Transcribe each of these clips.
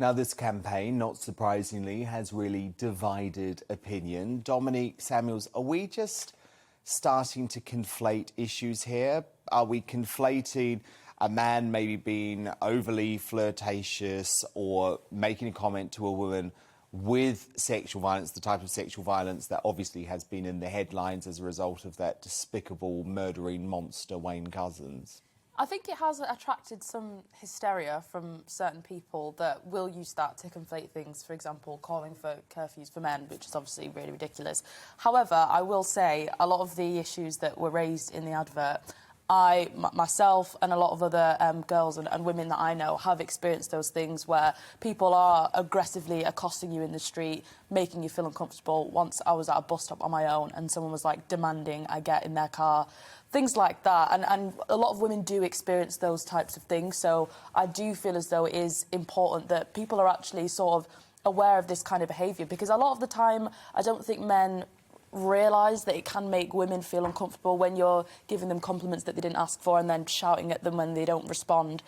Now, this campaign, not surprisingly, has really divided opinion. Dominique, Samuels, are we just starting to conflate issues here? Are we conflating a man maybe being overly flirtatious or making a comment to a woman with sexual violence, the type of sexual violence that obviously has been in the headlines as a result of that despicable murdering monster Wayne Couzens? I think it has attracted some hysteria from certain people that will use that to conflate things, for example, calling for curfews for men, which is obviously really ridiculous. However, I will say a lot of the issues that were raised in the advert, myself and a lot of other girls and women that I know have experienced those things where people are aggressively accosting you in the street, making you feel uncomfortable. Once I was at a bus stop on my own and someone was like demanding I get in their car. Things like that, and a lot of women do experience those types of things, so I do feel as though it is important that people are actually sort of aware of this kind of behaviour, because a lot of the time I don't think men realise that it can make women feel uncomfortable when you're giving them compliments that they didn't ask for and then shouting at them when they don't respond.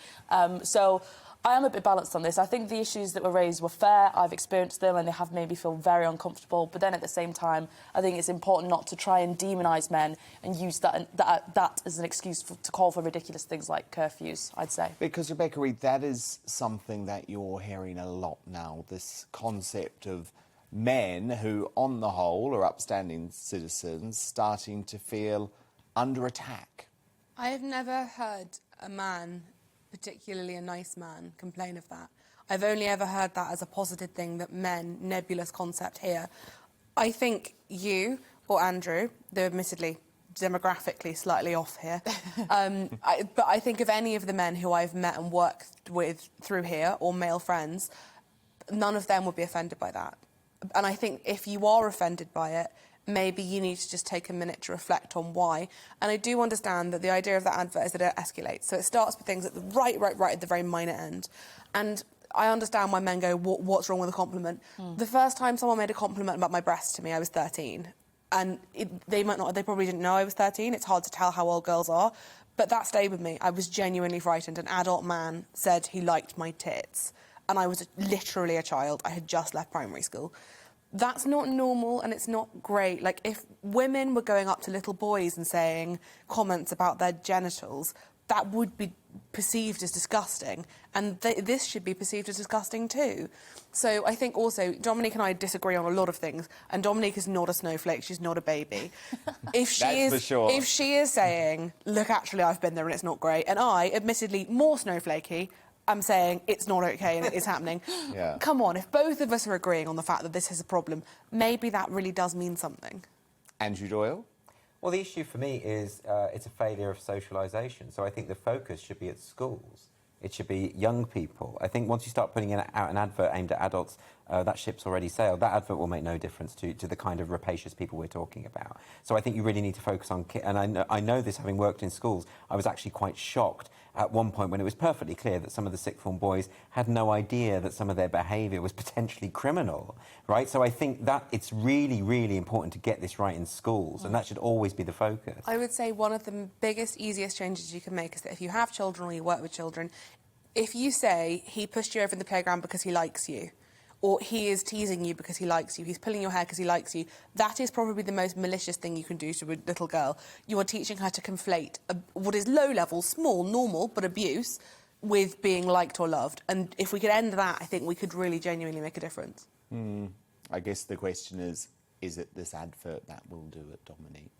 So I am a bit balanced on this. I think the issues that were raised were fair. I've experienced them and they have made me feel very uncomfortable. But then at the same time, I think it's important not to try and demonise men and use that as an excuse to call for ridiculous things like curfews, I'd say. Because, Rebecca Reid, that is something that you're hearing a lot now, this concept of men who, on the whole, are upstanding citizens, starting to feel under attack. I have never heard a man, particularly a nice man, complain of that. I've only ever heard that as a positive thing, that men, nebulous concept here. I think you, or Andrew, they're admittedly demographically slightly off here, but I think of any of the men who I've met and worked with through here, or male friends, none of them would be offended by that. And I think if you are offended by it, maybe you need to just take a minute to reflect on why. And I do understand that the idea of that advert is that it escalates. So it starts with things at the right at the very minor end. And I understand why men go, what's wrong with a compliment? The first time someone made a compliment about my breasts to me, I was 13. And they probably didn't know I was 13. It's hard to tell how old girls are. But that stayed with me. I was genuinely frightened. An adult man said he liked my tits. And I was literally a child. I had just left primary school. That's not normal and it's not great. Like, if women were going up to little boys and saying comments about their genitals, that would be perceived as disgusting. And this should be perceived as disgusting too. So I think also, Dominique and I disagree on a lot of things. And Dominique is not a snowflake, she's not a baby. If she is saying, look, actually, I've been there and it's not great, and I, admittedly more snowflakey, I'm saying it's not OK and it is happening. Yeah. Come on, if both of us are agreeing on the fact that this is a problem, maybe that really does mean something. Andrew Doyle? Well, the issue for me is it's a failure of socialisation. So I think the focus should be at schools. It should be young people. I think once you start putting out an advert aimed at adults, that ship's already sailed. That advert will make no difference to the kind of rapacious people we're talking about. So I think you really need to focus on kids. And I know this, having worked in schools, I was actually quite shocked at one point when it was perfectly clear that some of the sixth form boys had no idea that some of their behaviour was potentially criminal, right? So I think that it's really, really important to get this right in schools, and that should always be the focus. I would say one of the biggest, easiest changes you can make is that if you have children or you work with children, if you say, he pushed you over in the playground because he likes you, or he is teasing you because he likes you, he's pulling your hair because he likes you, that is probably the most malicious thing you can do to a little girl. You are teaching her to conflate what is low-level, small, normal, but abuse, with being liked or loved. And if we could end that, I think we could really genuinely make a difference. I guess the question is it this advert that will do it, Dominique?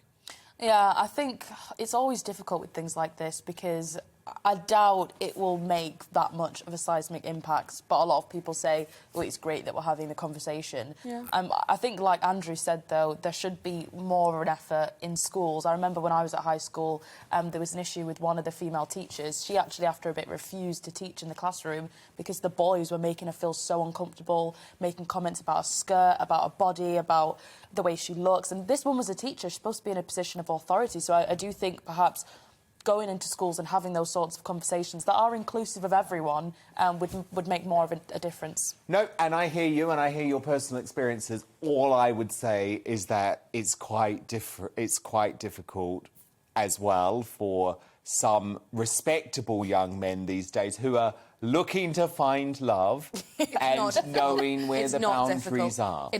Yeah, I think it's always difficult with things like this because I doubt it will make that much of a seismic impact, but a lot of people say, well, it's great that we're having the conversation. Yeah. I think, like Andrew said, though, there should be more of an effort in schools. I remember when I was at high school, there was an issue with one of the female teachers. She actually, after a bit, refused to teach in the classroom because the boys were making her feel so uncomfortable, making comments about her skirt, about her body, about the way she looks. And this one was a teacher. She's supposed to be in a position of authority. So I do think perhaps going into schools and having those sorts of conversations that are inclusive of everyone would make more of a difference. No, and I hear you and I hear your personal experiences. All I would say is that it's quite difficult as well for some respectable young men these days who are looking to find love and not- knowing where It's the not boundaries difficult. are.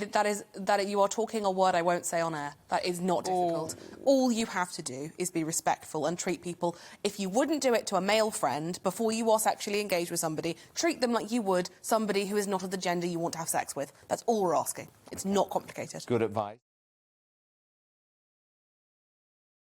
That you are talking a word I won't say on air. That is not difficult. All you have to do is be respectful and treat people. If you wouldn't do it to a male friend before you are sexually engaged with somebody, treat them like you would somebody who is not of the gender you want to have sex with. That's all we're asking. It's not complicated. Good advice.